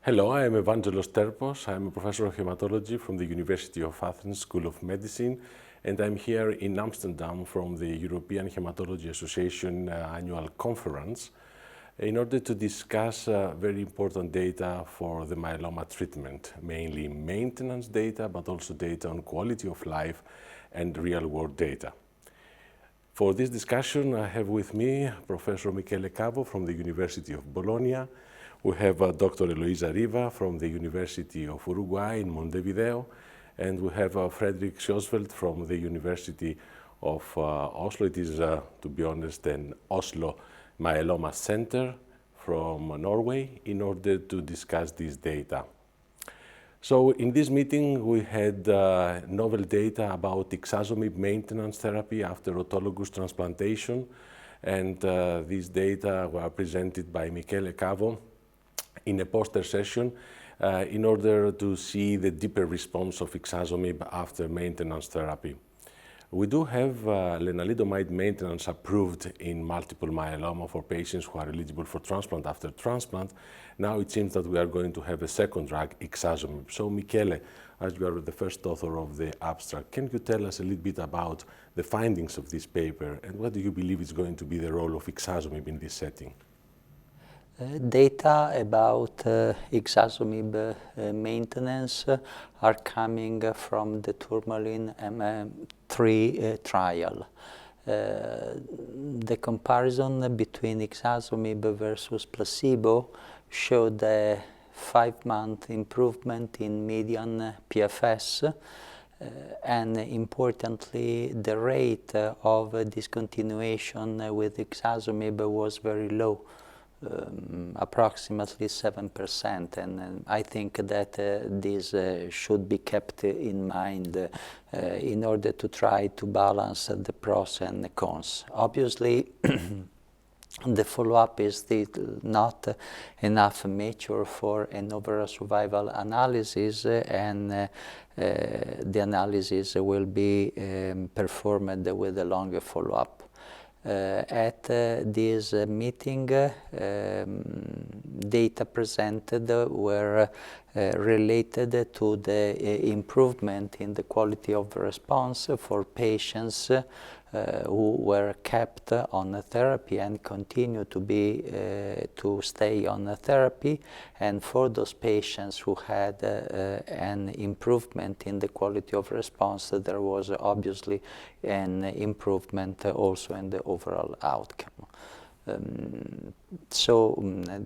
Hello, I am Evangelos Terpos. I am a professor of hematology from the University of Athens School of Medicine, and I'm here in Amsterdam from the European Hematology Association annual conference in order to discuss very important data for the myeloma treatment, mainly maintenance data, but also data on quality of life and real-world data. For this discussion, I have with me Professor Michele Cavo from the University of Bologna. We have Dr. Eloísa Riva from the University of Uruguay in Montevideo, and we have Fredrik Schjesvold from the University of Oslo. It is, to be honest, an Oslo myeloma center from Norway in order to discuss this data. So in this meeting, we had novel data about ixazomib maintenance therapy after autologous transplantation, and these data were presented by Michele Cavo in a poster session in order to see the deeper response of ixazomib after maintenance therapy. We do have lenalidomide maintenance approved in multiple myeloma for patients who are eligible for transplant after transplant. Now it seems that we are going to have a second drug, ixazomib. So Michele, as you are the first author of the abstract, can you tell us a little bit about the findings of this paper and what do you believe is going to be the role of ixazomib in this setting? Data about ixazomib maintenance are coming from the Tourmaline M3 trial. The comparison between ixazomib versus placebo showed a 5-month improvement in median PFS, and importantly, the rate of discontinuation with ixazomib was very low. Approximately 7%, and I think that this should be kept in mind in order to try to balance the pros and the cons. Obviously, the follow-up is still not enough mature for an overall survival analysis, and the analysis will be performed with a longer follow-up. At this meeting, data presented were related to the improvement in the quality of response for patients who were kept on therapy and continue to stay on therapy, and for those patients who had an improvement in the quality of response, there was obviously an improvement also in the overall outcome.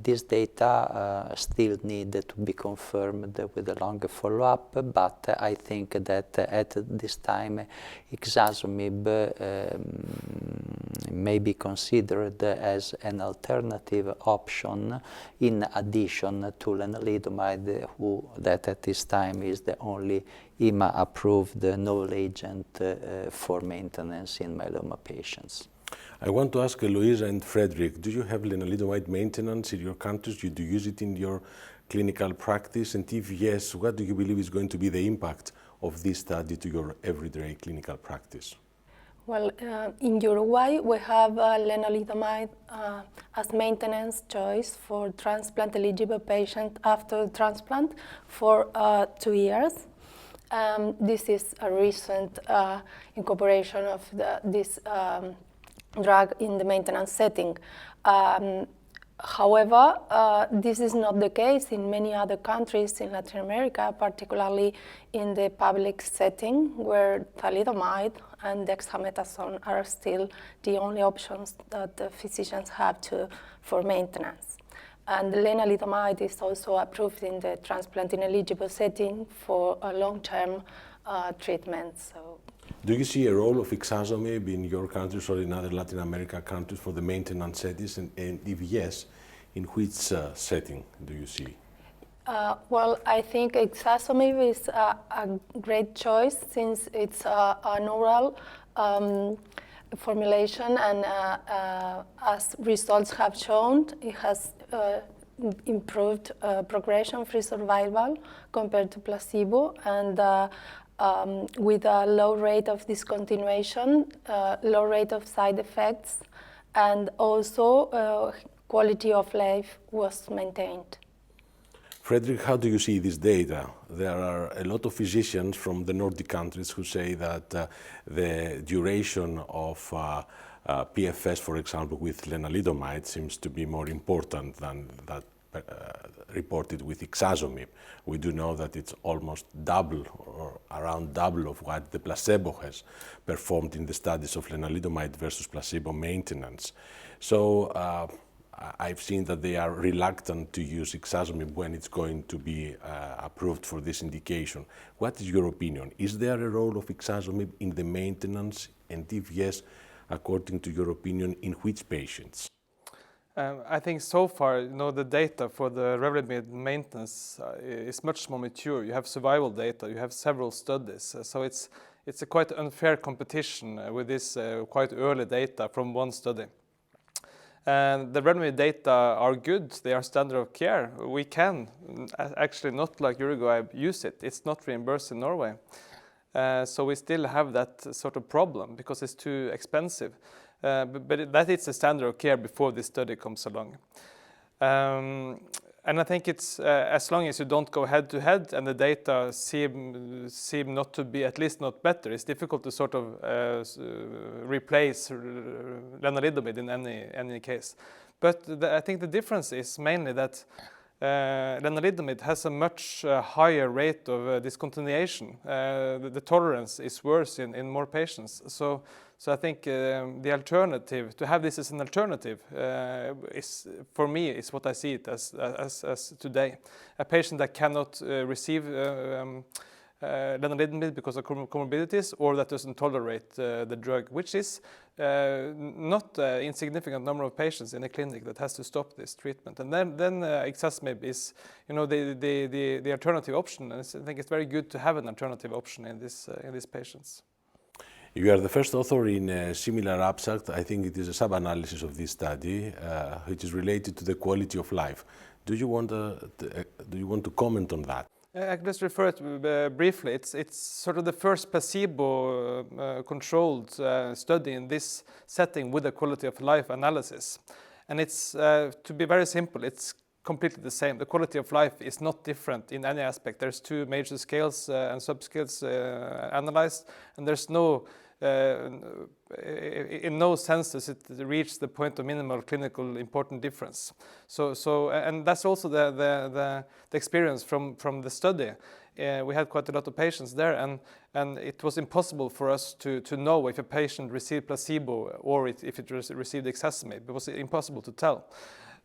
This data still need to be confirmed with a longer follow-up, but I think that at this time ixazomib may be considered as an alternative option in addition to lenalidomide, that at this time is the only EMA-approved novel agent for maintenance in myeloma patients. I want to ask Eloísa and Fredrik, do you have lenalidomide maintenance in your countries? Do you use it in your clinical practice? And if yes, what do you believe is going to be the impact of this study to your everyday clinical practice? Well, in Uruguay, we have lenalidomide as maintenance choice for transplant-eligible patients after transplant for 2 years. This is a recent incorporation of this drug in the maintenance setting. However, this is not the case in many other countries in Latin America, particularly in the public setting, where thalidomide and dexamethasone are still the only options that the physicians have for maintenance. And lenalidomide is also approved in the transplant-ineligible setting for a long-term treatment. Do you see a role of ixazomib in your countries or in other Latin America countries for the maintenance settings? And if yes, in which setting do you see? Well, I think ixazomib is a great choice since it's an oral formulation, and as results have shown, it has improved progression-free survival compared to placebo, and with a low rate of discontinuation, low rate of side effects, and also quality of life was maintained. Fredrik, how do you see this data? There are a lot of physicians from the Nordic countries who say that the duration of PFS, for example, with lenalidomide seems to be more important than that reported with ixazomib. We do know that it's almost double or around double of what the placebo has performed in the studies of lenalidomide versus placebo maintenance. So I've seen that they are reluctant to use ixazomib when it's going to be approved for this indication. What is your opinion? Is there a role of ixazomib in the maintenance? And if yes, according to your opinion, in which patients? I think so far, the data for the Revlimid maintenance is much more mature. You have survival data, you have several studies, so it's a quite unfair competition with this quite early data from one study. And the Revlimid data are good, they are standard of care. We can, actually not like Uruguay, use it. It's not reimbursed in Norway. So we still have that sort of problem because it's too expensive. But that is the standard of care before this study comes along. And I think it's as long as you don't go head to head and the data seem not to be, at least not better, it's difficult to sort of replace lenalidomide in any case. But I think the difference is mainly that lenalidomide has a much higher rate of discontinuation. The tolerance is worse in more patients. So I think the alternative, to have this as an alternative, is, for me, is what I see it as today. A patient that cannot receive lenalidomide because of comorbidities, or that doesn't tolerate the drug, which is not an insignificant number of patients in a clinic that has to stop this treatment. And then ixazomib is, the alternative option. And I think it's very good to have an alternative option in these patients. You are the first author in a similar abstract. I think it is a sub-analysis of this study, which is related to the quality of life. Do you want to comment on that? I can just refer to briefly. It's sort of the first placebo-controlled study in this setting with a quality of life analysis. And it's, to be very simple, it's completely the same. The quality of life is not different in any aspect. There's two major scales and subscales analyzed, and there's no, in no sense does it reach the point of minimal clinical important difference. So and that's also the experience from the study. We had quite a lot of patients there, and it was impossible for us to know if a patient received placebo or if it received ixazomib. It was impossible to tell.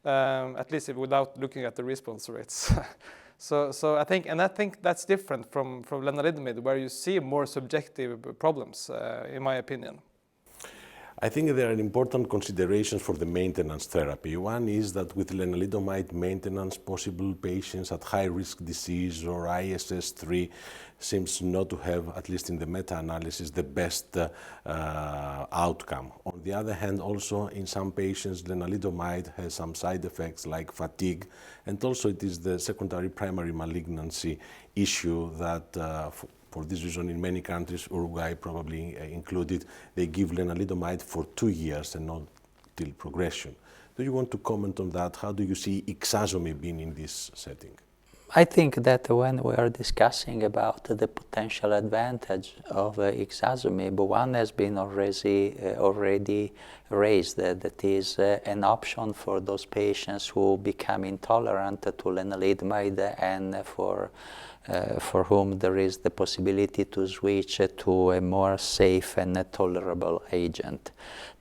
At least without looking at the response rates. So I think that's different from lenalidomide, where you see more subjective problems, in my opinion. I think there are important considerations for the maintenance therapy. One is that with lenalidomide maintenance, possible patients at high-risk disease or ISS3 seems not to have, at least in the meta-analysis, the best outcome. On the other hand, also in some patients, lenalidomide has some side effects like fatigue, and also it is the secondary primary malignancy issue that for this reason, in many countries, Uruguay probably included, they give lenalidomide for 2 years and not till progression. Do you want to comment on that? How do you see ixazomib being in this setting? I think that when we are discussing about the potential advantage of ixazomib, one has been already raised, that is an option for those patients who become intolerant to lenalidomide and for whom there is the possibility to switch to a more safe and tolerable agent.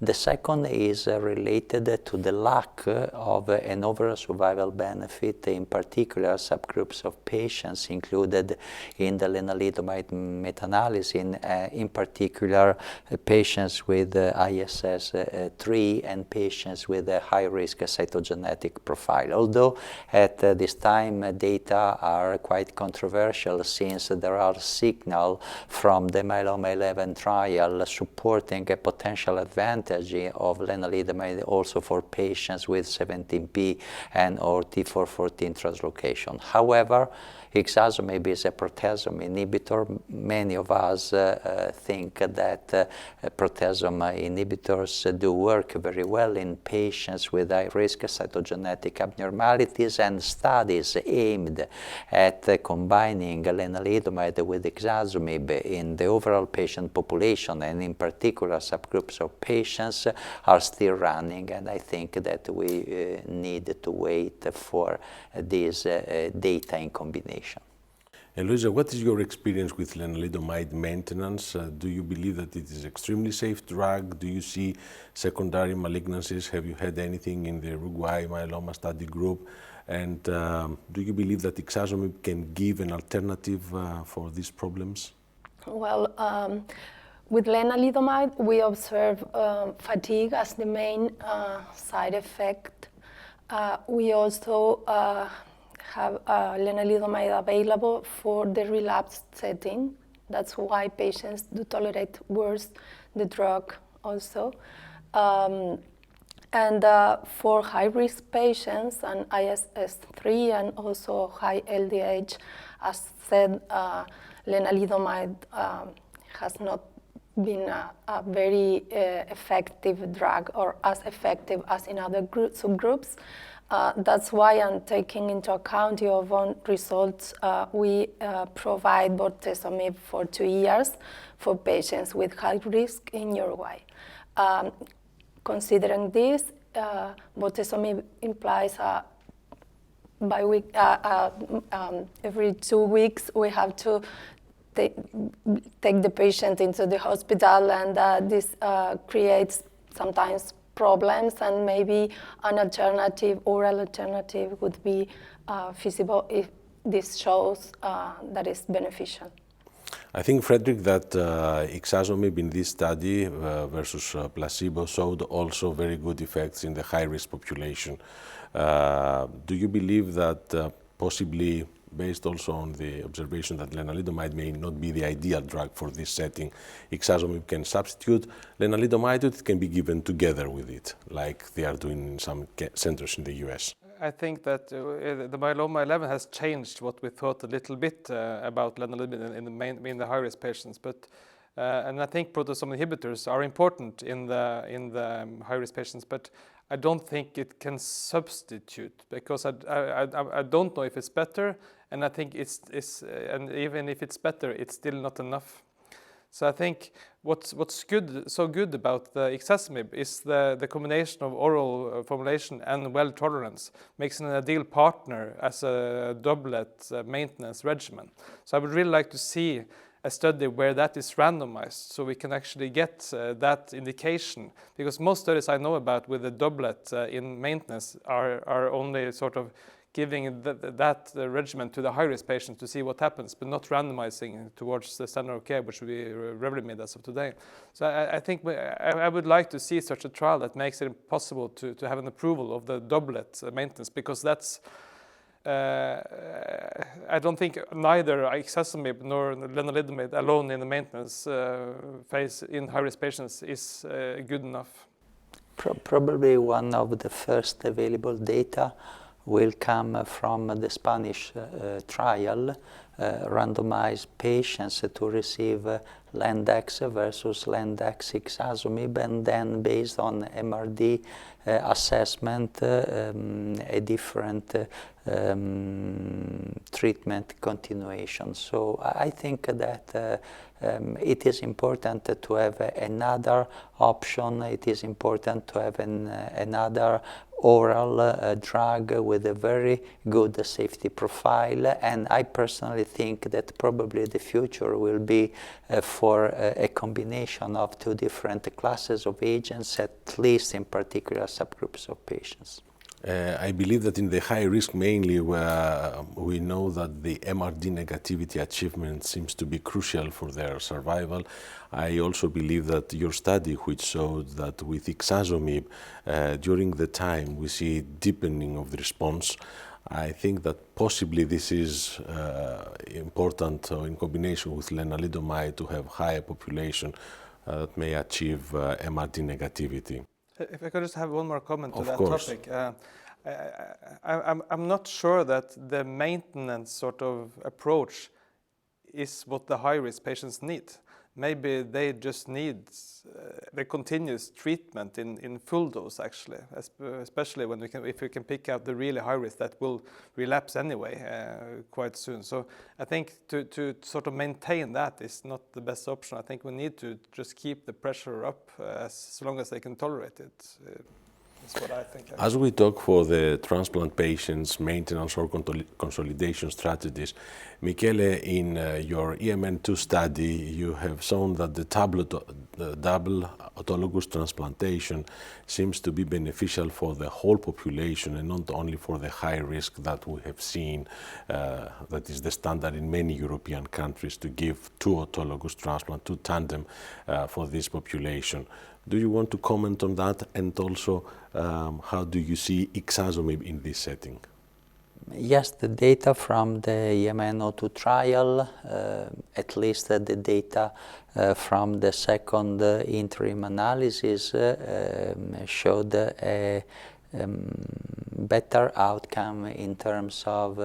The second is related to the lack of an overall survival benefit, in particular subgroups of patients included in the lenalidomide meta-analysis, in particular patients with ISS3 and patients with a high-risk cytogenetic profile. Although at this time data are quite controversial controversial since there are signals from the myeloma 11 trial supporting a potential advantage of lenalidomide also for patients with 17p and or T414 translocation. However, ixazomib is a proteasome inhibitor. Many of us think that proteasome inhibitors do work very well in patients with high-risk cytogenetic abnormalities, and studies aimed at combining lenalidomide with ixazomib in the overall patient population, and in particular subgroups of patients, are still running, and I think that we need to wait for these data in combination. Eloísa, what is your experience with lenalidomide maintenance? Do you believe that it is an extremely safe drug? Do you see secondary malignancies? Have you had anything in the Uruguay myeloma study group? And do you believe that ixazomib can give an alternative for these problems? Well, with lenalidomide, we observe fatigue as the main side effect. We also have lenalidomide available for the relapsed setting. That's why patients do tolerate worse the drug also. And for high-risk patients and ISS3 and also high LDH, as said, lenalidomide has not been a very effective drug, or as effective as in other subgroups. That's why, I'm taking into account your own results, we provide bortezomib for 2 years for patients with high risk in Uruguay. Considering this, bortezomib implies by week, every 2 weeks we have to take the patient into the hospital, and this creates sometimes problems, and maybe an alternative, oral alternative would be feasible if this shows that it's beneficial. I think, Fredrik, that ixazomib in this study versus placebo showed also very good effects in the high-risk population. Do you believe that possibly, based also on the observation that lenalidomide may not be the ideal drug for this setting, ixazomib can substitute lenalidomide, it can be given together with it, like they are doing in some centers in the US? I think that the myeloma 11 has changed what we thought a little bit about lenalidomide in the high-risk patients, but and I think proteasome inhibitors are important in the high-risk patients, but I don't think it can substitute, because I don't know if it's better, and I think and even if it's better, it's still not enough. So I think what's so good about the ixazomib is the combination of oral formulation and well tolerance makes it an ideal partner as a doublet maintenance regimen. So I would really like to see a study where that is randomized, so we can actually get that indication, because most studies I know about with the doublet in maintenance are only sort of giving that regimen to the high-risk patients to see what happens, but not randomizing towards the standard of care, which would be Revlimid as of today. So I think I would like to see such a trial that makes it possible to have an approval of the doublet maintenance, because that's I don't think neither ixazomib nor lenalidomide alone in the maintenance phase in high-risk patients is good enough. Probably one of the first available data will come from the Spanish trial, randomized patients to receive Lendex versus Lendex ixazomib, and then based on MRD assessment, a different treatment continuation. So I think that it is important to have another option. It is important to have another oral drug with a very good safety profile, and I personally think that probably the future will be for a combination of 2 different classes of agents, at least in particular subgroups of patients. I believe that in the high risk mainly, we know that the MRD negativity achievement seems to be crucial for their survival. I also believe that your study, which showed that with ixazomib, during the time we see deepening of the response, I think that possibly this is important in combination with lenalidomide to have higher population that may achieve MRD negativity. If I could just have one more comment to Of that course. topic. I'm not sure that the maintenance sort of approach is what the high-risk patients need. Maybe they just need the continuous treatment in full dose, actually, especially when if we can pick out the really high risk that will relapse anyway quite soon. So I think to sort of maintain that is not the best option. I think we need to just keep the pressure up as long as they can tolerate it. That's what I think. As we talk for the transplant patients, maintenance or consolidation strategies, Michele, in your EMN2 study, you have shown that the double autologous transplantation seems to be beneficial for the whole population and not only for the high risk that we have seen, that is the standard in many European countries to give 2 autologous transplant, 2 tandem for this population. Do you want to comment on that, and also how do you see ixazomib in this setting? Yes, the data from the EMN02 trial, at least the data from the second interim analysis showed a better outcome in terms of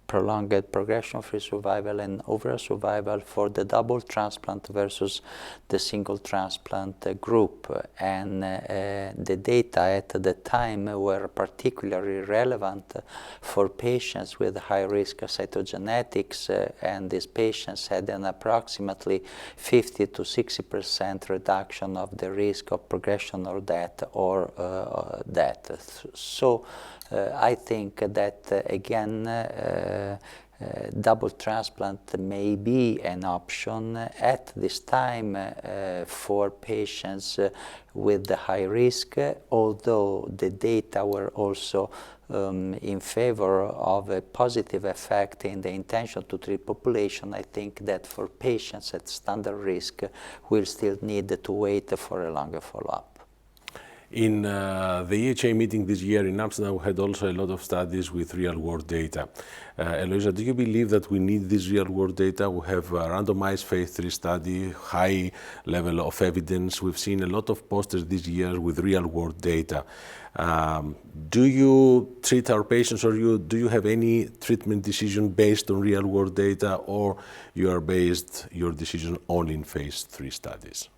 prolonged progression-free survival and overall survival for the double transplant versus the single transplant group. And the data at the time were particularly relevant for patients with high-risk cytogenetics, and these patients had an approximately 50 to 60% reduction of the risk of progression or death So I think that again double transplant may be an option at this time for patients with the high risk, although the data were also in favor of a positive effect in the intention to treat population. I think that for patients at standard risk, we'll still need to wait for a longer follow-up. In the EHA meeting this year in Amsterdam, we had also a lot of studies with real-world data. Eloísa, do you believe that we need this real-world data? We have a randomized phase 3 study, high level of evidence. We've seen a lot of posters this year with real-world data. Do you treat our patients, or do you have any treatment decision based on real-world data, or you are based your decision only in phase 3 studies?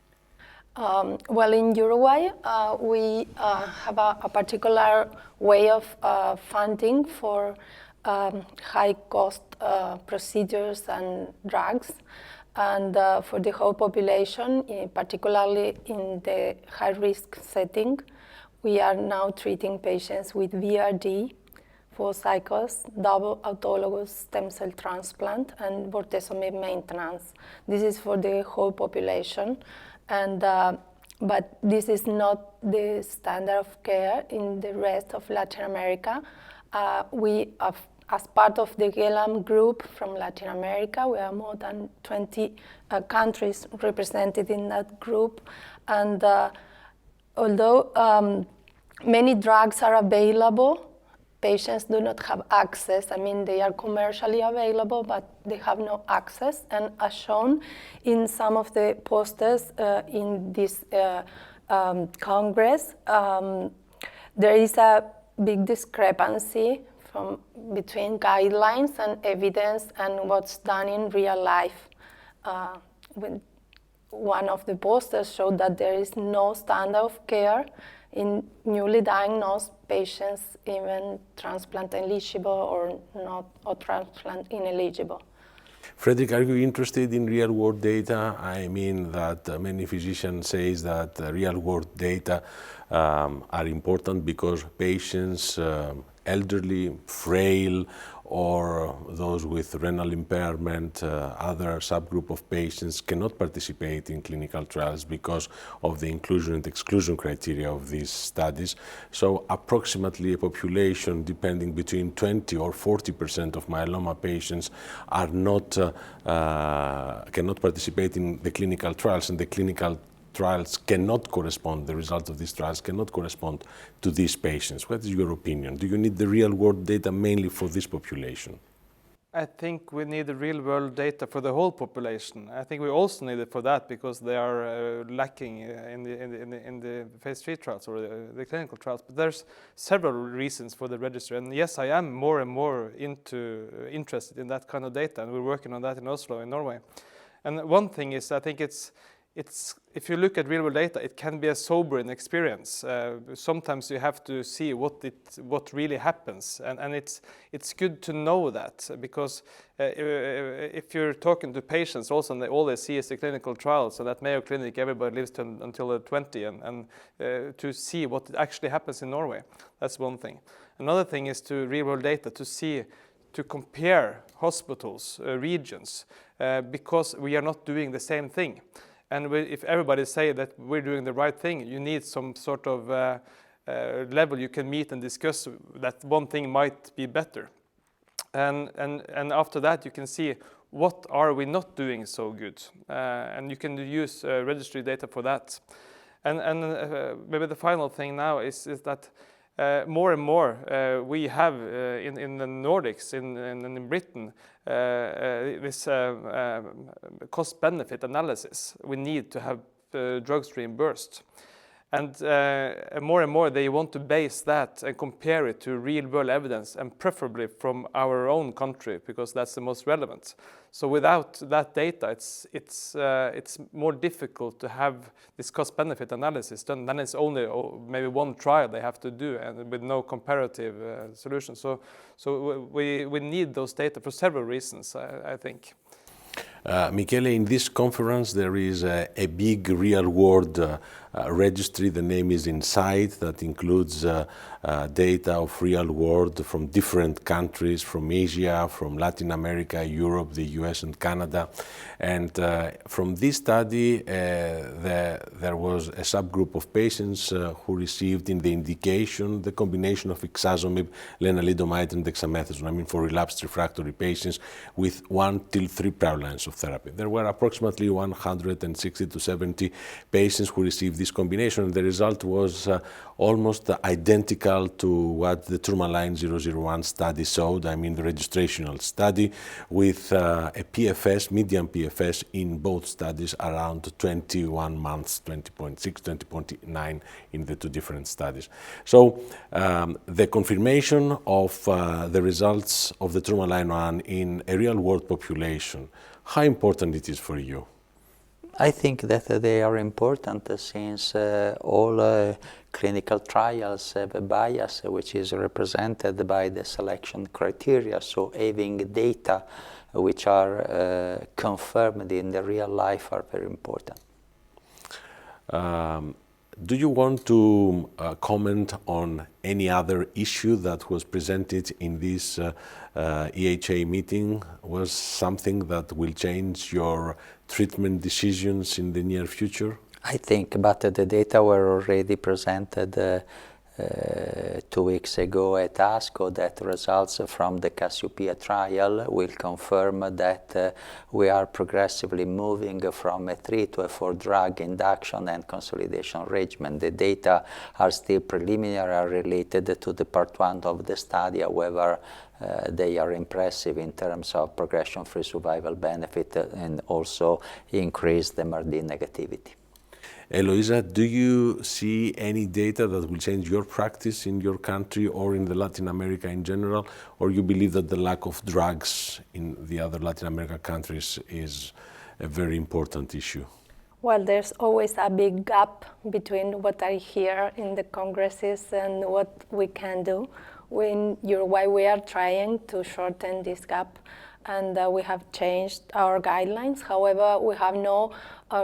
Well, in Uruguay, we have a particular way of funding for high-cost procedures and drugs. And for the whole population, particularly in the high-risk setting, we are now treating patients with VRD, 4 cycles, double autologous stem cell transplant, and bortezomib maintenance. This is for the whole population. And, but this is not the standard of care in the rest of Latin America. We, as part of the GELAM group from Latin America, we are more than 20 countries represented in that group. And although many drugs are available, patients do not have access. I mean, they are commercially available, but they have no access. And as shown in some of the posters in this Congress, there is a big discrepancy between guidelines and evidence and what's done in real life. One of the posters showed that there is no standard of care in newly diagnosed patients, even transplant eligible or not, or transplant ineligible. Fredrik, are you interested in real-world data? I mean that many physicians say that real-world data are important because patients, elderly, frail, or those with renal impairment, other subgroup of patients cannot participate in clinical trials because of the inclusion and exclusion criteria of these studies. So approximately a population depending between 20 or 40% of myeloma patients are not, cannot participate in the clinical trials, and the clinical trials cannot correspond, the results of these trials cannot correspond to these patients. What is your opinion? Do you need the real-world data mainly for this population? I think we need the real-world data for the whole population. I think we also need it for that because they are lacking in the phase 3 trials or the clinical trials. But there's several reasons for the registry. And yes, I am more and more interested in that kind of data, and we're working on that in Oslo, in Norway. And one thing is, I think it's if you look at real-world data, it can be a sobering experience. Sometimes you have to see what really happens, and it's good to know that, because if you're talking to patients also, and all they see is the clinical trials, and at Mayo Clinic everybody lives until they're 20, and to see what actually happens in Norway, that's one thing. Another thing is to real-world data to compare hospitals, regions, because we are not doing the same thing. And if everybody say that we're doing the right thing, you need some sort of level you can meet and discuss that one thing might be better. And after that, you can see what are we not doing so good. And you can use registry data for that. And maybe the final thing now is that more and more we have in the Nordics, in Britain, this cost-benefit analysis. We need to have drugs reimbursed. And more they want to base that and compare it to real-world evidence, and preferably from our own country, because that's the most relevant. So without that data, it's more difficult to have this cost-benefit analysis done. Then it's only maybe one trial they have to do, and with no comparative solution. So we need those data for several reasons, I think. Michele, in this conference there is a big real-world registry. The name is InSight, that includes data of real-world from different countries, from Asia, from Latin America, Europe, the US and Canada. And from this study there was a subgroup of patients who received in the indication the combination of ixazomib, lenalidomide and dexamethasone, I mean for relapsed refractory patients with 1 till 3 prior lines of therapy. There were approximately 160 to 70 patients who received this combination, and the result was almost identical to what the Tourmaline 001 study showed, I mean the registrational study, with a PFS, median PFS in both studies around 21 months, 20.6, 20.9 in the two different studies. So the confirmation of the results of the Tourmaline 1 in a real-world population, how important it is for you? I think that they are important since all clinical trials have a bias which is represented by the selection criteria. So having data which are confirmed in the real life are very important. Do you want to comment on any other issue that was presented in this EHA meeting? Was something that will change your treatment decisions in the near future? I think, but the data were already presented 2 weeks ago at ASCO, that results from the Cassiopeia trial will confirm that we are progressively moving from a 3 to a 4 drug induction and consolidation regimen. The data are still preliminary, related to the part 1 of the study. However, they are impressive in terms of progression-free survival benefit and also increase the MRD negativity. Eloísa, do you see any data that will change your practice in your country or in the Latin America in general, or you believe that the lack of drugs in the other Latin America countries is a very important issue? Well, there's always a big gap between what I hear in the congresses and what we can do. In Uruguay, we are trying to shorten this gap, and we have changed our guidelines. However, we have no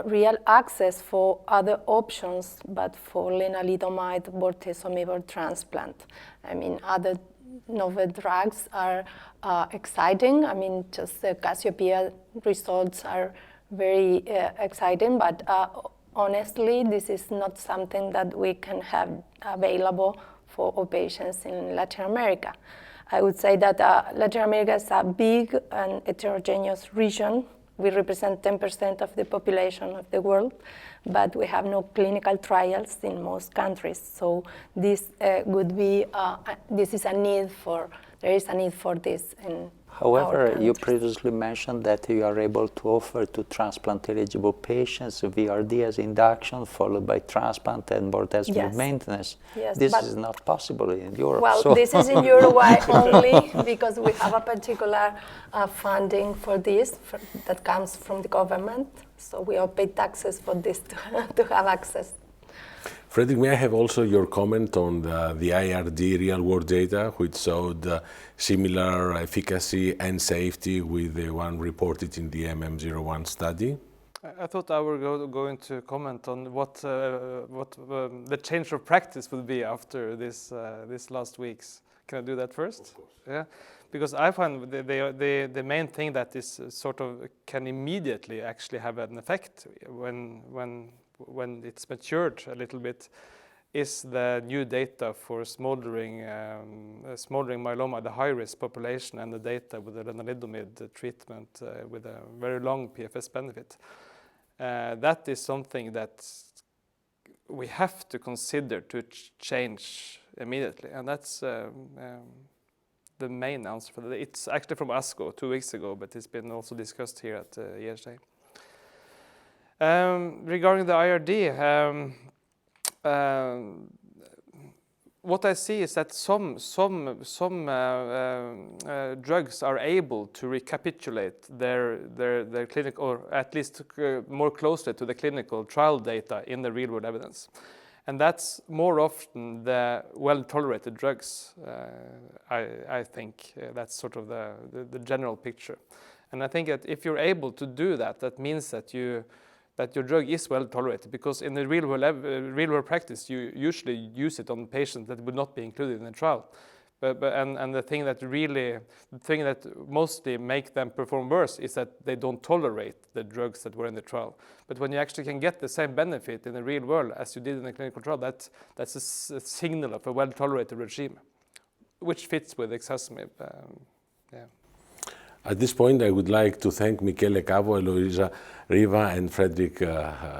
real access for other options but for lenalidomide, bortezomib, or transplant. I mean, other novel drugs are exciting. I mean, just the Cassiopeia results are very exciting, but honestly, this is not something that we can have available for all patients in Latin America. I would say that Latin America is a big and heterogeneous region, We represent 10% of the population of the world, but we have no clinical trials in most countries. So this would be, this is a need for, there is a need for this in However, our you countries. previously mentioned that you are able to offer to transplant-eligible patients VRD as induction, followed by transplant and bortezomib Yes. maintenance. Yes, This but- is not possible in Europe. Well, so this is in Uruguay only because we have a particular funding for this that comes from the government. So we all pay taxes for this to have access. Fredrik, may I have also your comment on the IRD real-world data, which showed similar efficacy and safety with the one reported in the MM01 study? I thought I were going to comment on what the change of practice would be after this last weeks. Can I do that first? Of course. Yeah, because I find the main thing that is sort of can immediately actually have an effect when it's matured a little bit is the new data for smoldering myeloma, the high-risk population, and the data with the lenalidomide treatment with a very long PFS benefit. That is something that we have to consider to change immediately, and that's the main answer for that. It's actually from ASCO 2 weeks ago, but it's been also discussed here at ESA. Regarding the IRD, what I see is that some drugs are able to recapitulate their clinical, or at least more closely to the clinical trial data in the real-world evidence. And that's more often the well-tolerated drugs, I think. That's sort of the general picture. And I think that if you're able to do that, that means that your drug is well tolerated, because in the real world practice you usually use it on patients that would not be included in the trial. And the thing that mostly make them perform worse is that they don't tolerate the drugs that were in the trial. But when you actually can get the same benefit in the real world as you did in the clinical trial, that's a signal of a well tolerated regime, which fits with ixazomib. Yeah. At this point, I would like to thank Michele Cavo, Eloísa Riva, and Fredrik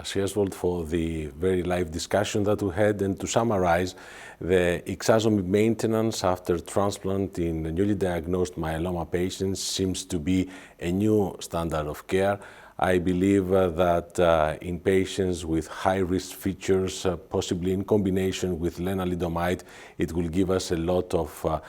Schjesvold for the very live discussion that we had. And to summarize, the ixazomib maintenance after transplant in newly diagnosed myeloma patients seems to be a new standard of care. I believe that in patients with high-risk features, possibly in combination with lenalidomide, it will give us a lot of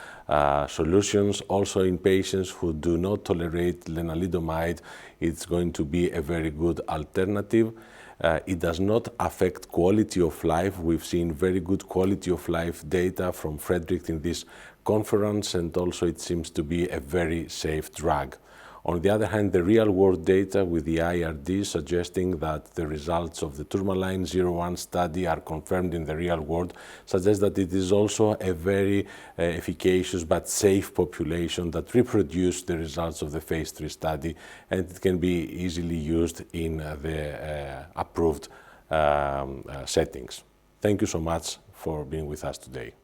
solutions. Also in patients who do not tolerate lenalidomide, it's going to be a very good alternative. It does not affect quality of life. We've seen very good quality of life data from Fredrik in this conference, and also it seems to be a very safe drug. On the other hand, the real-world data with the IRD suggesting that the results of the Tourmaline 01 study are confirmed in the real world suggests that it is also a very efficacious but safe population that reproduced the results of the phase 3 study, and it can be easily used in the approved settings. Thank you so much for being with us today.